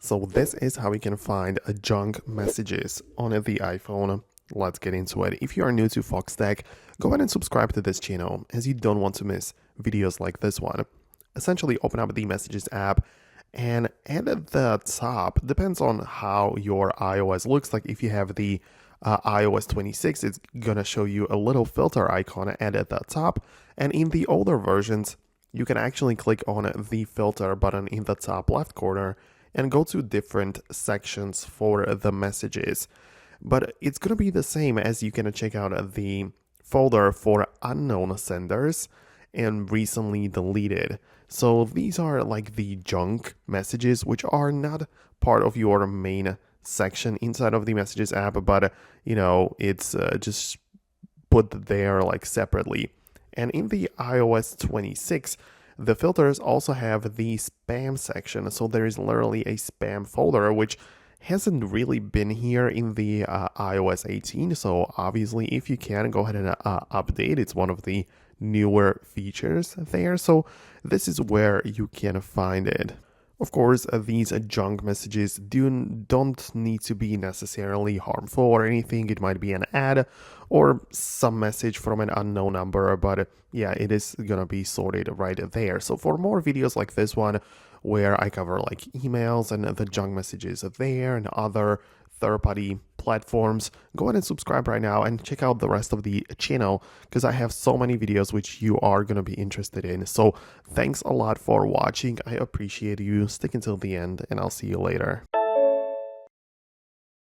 So this is how we can find junk messages on the iPhone. Let's get into it. If you are new to Foxtecc, go ahead and subscribe to this channel as you don't want to miss videos like this one. Essentially, open up the Messages app, and at the top, depends on how your iOS looks like. If you have the iOS 26, it's gonna show you a little filter icon at the top, and in the older versions, you can actually click on the filter button in the top left corner and go to different sections for the messages. But it's going to be the same as you can check out the folder for unknown senders and recently deleted. So these are like the junk messages, which are not part of your main section inside of the Messages app, but it's just put there like separately. And in the iOS 26, the filters also have the spam section. So there is literally a spam folder, which hasn't really been here in the iOS 18. So obviously, if you can, go ahead and update. It's one of the newer features there. So this is where you can find it. Of course, these junk messages don't need to be necessarily harmful or anything. It might be an ad or some message from an unknown number, but yeah, it is gonna be sorted right there. So for more videos like this one, where I cover like emails and the junk messages there and other third-party platforms, go ahead and subscribe right now and check out the rest of the channel because I have so many videos which you are going to be interested in. So thanks a lot for watching. I appreciate you sticking till the end, and I'll see you later.